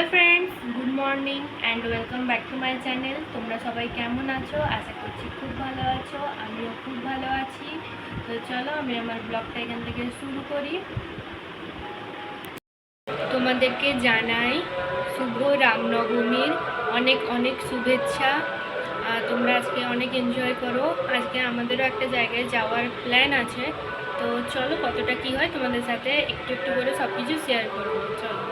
Hello friends, good morning and welcome back to my channel. তোমরা সবাই কেমন আছো? আশা করছি খুব ভালো আছো। আমিও খুব ভালো আছি। তো চলো আমি আমার ব্লগটা এখান থেকে শুরু করি। তোমাদেরকে জানাই শুভ রামনবমীর অনেক অনেক শুভেচ্ছা। তোমরা আজকে অনেক এনজয় করো। আজকে আমাদেরও একটা জায়গায় যাওয়ার প্ল্যান আছে। তো চলো কতটা কি হয় তোমাদের সাথে একটু একটু করে সব কিছু শেয়ার করবো। চলো,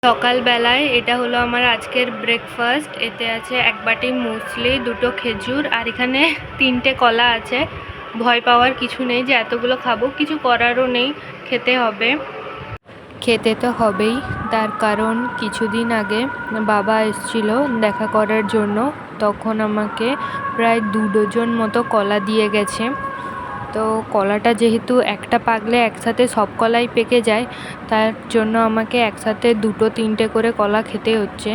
সকালবেলায় এটা হলো আমার আজকের ব্রেকফাস্ট। এতে আছে এক বাটি মুসলি, দুটো খেজুর, আর এখানে 3টে কলা আছে। ভয় পাওয়ার কিছু নেই যে এতগুলো খাবো, কিছু করারও নেই, খেতে হবে। খেতে তো হবেই, তার কারণ কিছুদিন আগে বাবা এসেছিল দেখা করার জন্য। তখন আমাকে প্রায় 2 ডজন মতো কলা দিয়ে গেছে। তো কলাটা যেহেতু একটা পাকলে একসাথে সব কলাই পেকে যায়, তার জন্য আমাকে একসাথে 2-3টে করে কলা খেতে হচ্ছে,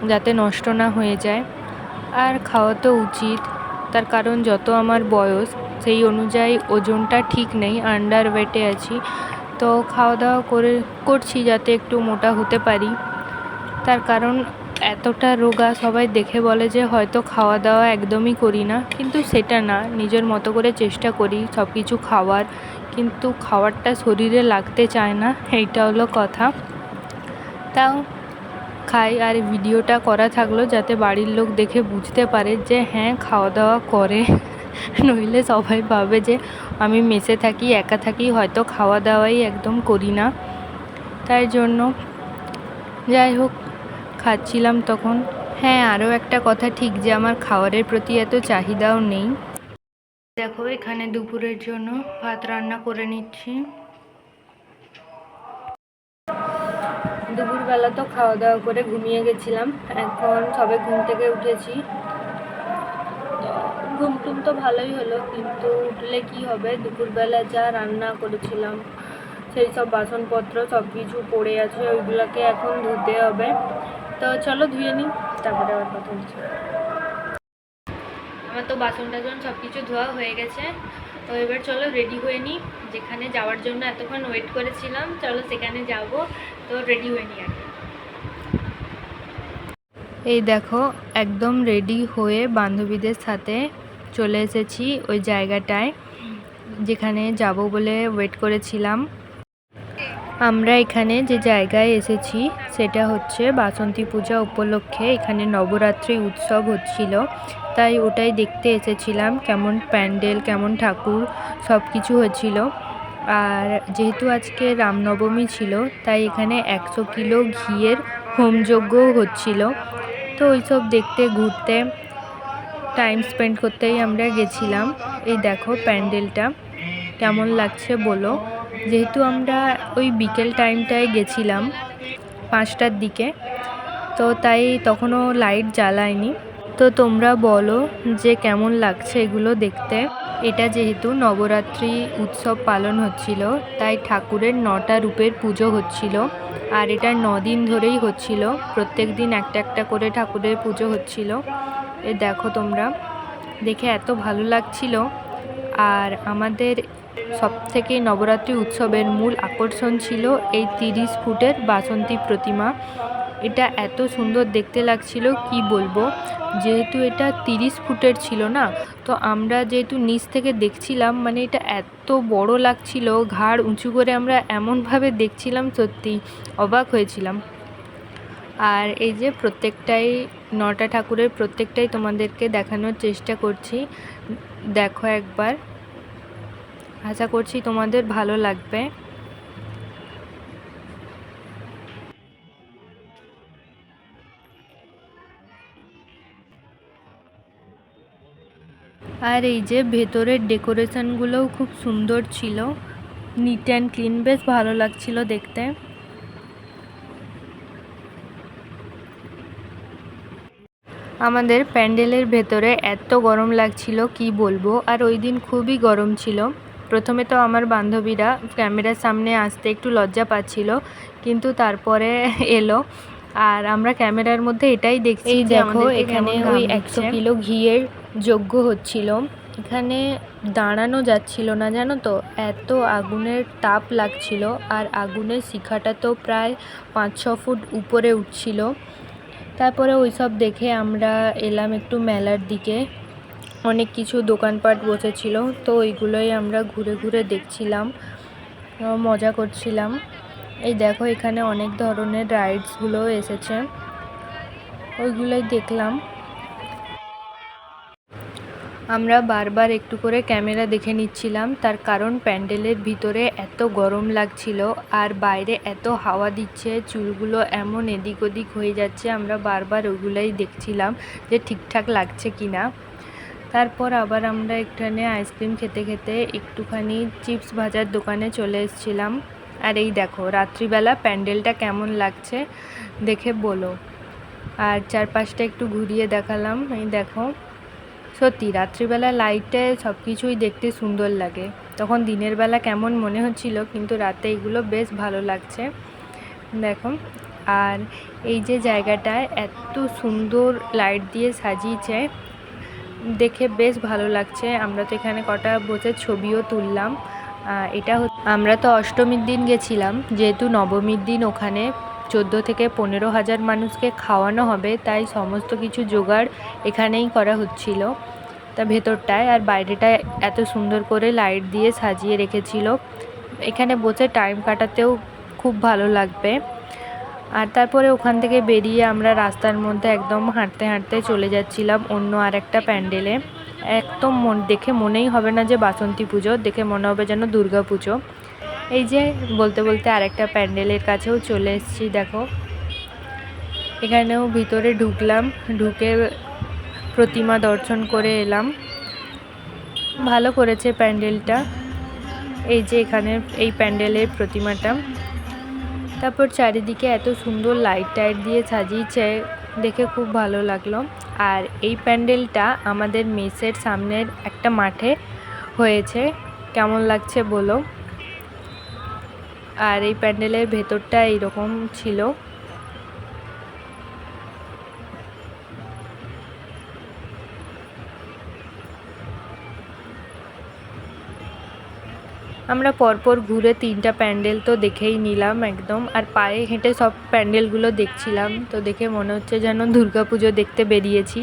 যাতে নষ্ট না হয়ে যায়। আর খাওয়া তো উচিত, তার কারণ যত আমার বয়স সেই অনুযায়ী ওজনটা ঠিক নেই, আন্ডার ওয়েটে আছি। তো খাওয়া দাওয়া করছি যাতে একটু মোটা হতে পারি। তার কারণ এতটা রোগা সবাই দেখে বলে যে হয়তো খাওয়া দাওয়া একদমই করি না, কিন্তু সেটা না, নিজের মতো করে চেষ্টা করি সব কিছু খাওয়ার, কিন্তু খাওয়ারটা শরীরে লাগতে চায় না, এইটা হলো কথা। তাও খাই, আর ভিডিওটা করা থাকলো যাতে বাড়ির লোক দেখে বুঝতে পারে যে হ্যাঁ খাওয়া দাওয়া করে। নইলে সবাই ভাবে যে আমি মেসে থাকি, একা থাকি, হয়তো খাওয়া দাওয়াই একদম করি না। তাই জন্য যাই হোক খাচ্ছিলাম তখন। হ্যাঁ, আরও একটা কথা ঠিক যে আমার খাবারের প্রতি এত চাহিদাও নেই। দেখো এখানে দুপুরের জন্য ভাত রান্না করে নিচ্ছি। দুপুরবেলা তো খাওয়া দাওয়া করে ঘুমিয়ে গেছিলাম, এখন সবে ঘুম থেকে উঠেছি। ঘুম টুম তো ভালোই হলো, কিন্তু উঠলে কি হবে, দুপুরবেলা যা রান্না করেছিলাম সেই সব বাসনপত্র সব কিছু পড়ে আছে, ওইগুলোকে এখন ধুতে হবে। তো চলো ধুয়ে নিই, তারপরে আবার কথা হচ্ছে। আমার তো বাসন টাসন সব কিছু ধোয়া হয়ে গেছে। তো এবার চলো রেডি হয়ে নিই, যেখানে যাওয়ার জন্য এতক্ষণ ওয়েট করেছিলাম চলো সেখানে যাব। তো রেডি হয়ে নিই আগে। এই দেখো একদম রেডি হয়ে বান্ধবীদের সাথে চলে এসেছি ওই জায়গাটায় যেখানে যাব বলে ওয়েট করেছিলাম। আমরা এখানে যে জায়গায় এসেছি সেটা হচ্ছে বাসন্তী পূজা উপলক্ষে এখানে নবরাত্রি উৎসব হচ্ছিল, তাই ওটাই দেখতে এসেছিলাম, কেমন প্যান্ডেল, কেমন ঠাকুর সব কিছু হচ্ছিল। আর যেহেতু আজকে রামনবমী ছিল তাই এখানে 100 কিলো ঘিয়ের হোমযজ্ঞও হচ্ছিল। তো ওইসব দেখতে ঘুরতে টাইম স্পেন্ড করতেই আমরা গেছিলাম। এই দেখো প্যান্ডেলটা কেমন লাগছে বলো। যেহেতু আমরা ওই বিকেল টাইমটায় গেছিলাম 5টার দিকে, তো তাই তখনও লাইট জ্বালায়নি। তো তোমরা বলো যে কেমন লাগছে এগুলো দেখতে। এটা যেহেতু নবরাত্রি উৎসব পালন হচ্ছিল, তাই ঠাকুরের 9টা রূপের পুজো হচ্ছিল, আর এটা 9 দিন ধরেই হচ্ছিল, প্রত্যেক দিন একটা একটা করে ঠাকুরের পুজো হচ্ছিল। এ দেখো তোমরা, দেখে এত ভালো লাগছিল। আর আমাদের সবথেকে নবরাত্রি উৎসবের মূল আকর্ষণ ছিল এই 30 ফুটের বাসন্তী প্রতিমা। এটা এত সুন্দর দেখতে লাগছিল কি বলবো। যেহেতু এটা 30 ফুটের ছিল না, তো আমরা যেহেতু নিচ থেকে দেখছিলাম, মানে এটা এত বড় লাগছিল, ঘাড় উঁচু করে আমরা এমনভাবে দেখছিলাম, সত্যি অবাক হয়েছিলাম। আর এই যে প্রত্যেকটাই 9টা ঠাকুরের প্রত্যেকটাই তোমাদেরকে দেখানোর চেষ্টা করছি, দেখো একবার, আশা করছি তোমাদের ভালো লাগবে। আর এই যে ভেতরের ডেকোরেশনগুলোও খুব সুন্দর ছিল, নিট অ্যান্ড ক্লিন, বেশ ভালো লাগছিল দেখতে। আমাদের প্যান্ডেলের ভেতরে এত গরম লাগছিল কি বলবো, আর ওই দিন খুবই গরম ছিল। প্রথমে তো আমার বান্ধবীরা ক্যামেরার সামনে আসতে একটু লজ্জা পাচ্ছিল, কিন্তু তারপরে এলো, আর আমরা ক্যামেরার মধ্যে এটাই দেখছি। এই দেখো এখানে ওই 100 কিলো ঘিয়ের যজ্ঞ হচ্ছিল, এখানে দাঁড়ানো যাচ্ছিল না, জানো তো, এত আগুনের তাপ লাগছিল। আর আগুনের শিখাটা তো প্রায় 5-6 ফুট উপরে উঠছিল। তারপরে ওই সব দেখে আমরা এলাম একটু মেলার দিকে। অনেক কিছু দোকানপাট বসেছিল, তো ওইগুলোই আমরা ঘুরে ঘুরে দেখছিলাম, মজা করছিলাম। এই দেখো এখানে অনেক ধরনের রাইডসগুলো এসেছে, ওইগুলোই দেখলাম। আমরা বারবার একটু করে ক্যামেরা দেখে নিচ্ছিলাম, তার কারণ প্যান্ডেলের ভিতরে এত গরম লাগছিল আর বাইরে এত হাওয়া দিচ্ছে, চুলগুলো এমন এদিক ওদিক হয়ে যাচ্ছে। আমরা বারবার ওগুলোই দেখছিলাম যে ঠিকঠাক লাগছে কি না। তারপর আবার আমরা এখানে আইসক্রিম খেতে খেতে একটুখানি চিপস ভাজার দোকানে চলে এসেছিলাম। আর এই দেখো রাত্রিবেলা প্যান্ডেলটা কেমন লাগছে দেখে বলো। আর চারপাশটা একটু ঘুরিয়ে দেখালাম। এই দেখো, সত্যি রাত্রিবেলা লাইটে সব কিছুই দেখতে সুন্দর লাগে। তখন দিনের বেলা কেমন মনে হচ্ছিল, কিন্তু রাতে এগুলো বেশ ভালো লাগছে। দেখো, আর এই যে জায়গাটায় এত সুন্দর লাইট দিয়ে সাজিয়েছে, দেখে বেশ ভালো লাগছে। আমরা তো এখানে কটা বসে ছবিও তুললাম। আমরা তো অষ্টমীর দিন গেছিলাম, যেহেতু নবমীর দিন ওখানে 14 থেকে 15,000 মানুষকে খাওয়ানো হবে, তাই সমস্ত কিছু জোগাড় এখানেই করা হচ্ছিল। তা ভেতরটায় আর বাইরেটায় এত সুন্দর করে লাইট দিয়ে সাজিয়ে রেখেছিল, এখানে বসে টাইম কাটাতেও খুব ভালো লাগবে। আর তারপরে ওখান থেকে বেরিয়ে আমরা রাস্তার মধ্যে একদম হাঁটতে হাঁটতে চলে যাচ্ছিলাম অন্য আর একটা প্যান্ডেলে। একদম দেখে মনেই হবে না যে বাসন্তী পুজো, দেখে মনে হবে যেন দুর্গা পুজো। এই যে বলতে বলতে আরেকটা প্যান্ডেলের কাছেও চলে এসেছি। দেখো, এখানেও ভিতরে ঢুকলাম, ঢুকে প্রতিমা দর্শন করে এলাম। ভালো করেছে প্যান্ডেলটা। এই যে এখানে এই প্যান্ডেলের প্রতিমাটা। তারপর চারিদিকে এত সুন্দর লাইট টাইট দিয়ে সাজিয়েছে, দেখে খুব ভালো লাগলো। আর এই প্যান্ডেলটা আমাদের মেসের সামনের একটা মাঠে হয়েছে, কেমন লাগছে বলো। আর এই প্যান্ডেলের ভেতরটা এইরকম ছিল। আমরা পরপর ঘুরে 3টা প্যান্ডেল তো দেখেই নিলাম একদম। আর পায়ে হেঁটে সব প্যান্ডেলগুলো দেখছিলাম, তো দেখে মনে হচ্ছে যেন দুর্গাপুজো দেখতে বেরিয়েছি।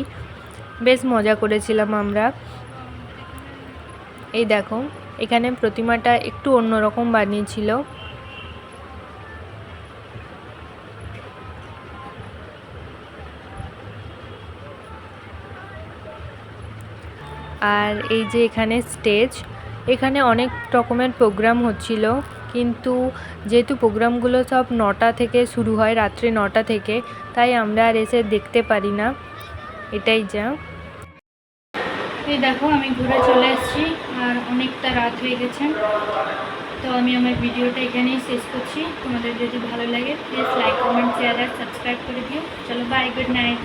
বেশ মজা করেছিলাম আমরা। এই দেখো, এখানে প্রতিমাটা একটু অন্যরকম বানিয়েছিল। আর এই যে এখানে স্টেজ, এখানে অনেক রকমের প্রোগ্রাম হচ্ছিল, কিন্তু যেহেতু প্রোগ্রামগুলো সব 9টা থেকে শুরু হয়, রাত্রি 9টা থেকে, তাই আমরা আর এসে দেখতে পারি না। এটাই যা। এই দেখো আমি ঘুরে চলে এসেছি, আর অনেকটা রাত হয়ে গেছে। তো আমি আমার ভিডিওটা এখানেই শেষ করছি। তোমাদের যদি ভালো লাগে প্লিজ লাইক, কমেন্ট, শেয়ার আর সাবস্ক্রাইব করে দিও। চলো বাই, গুড নাইট।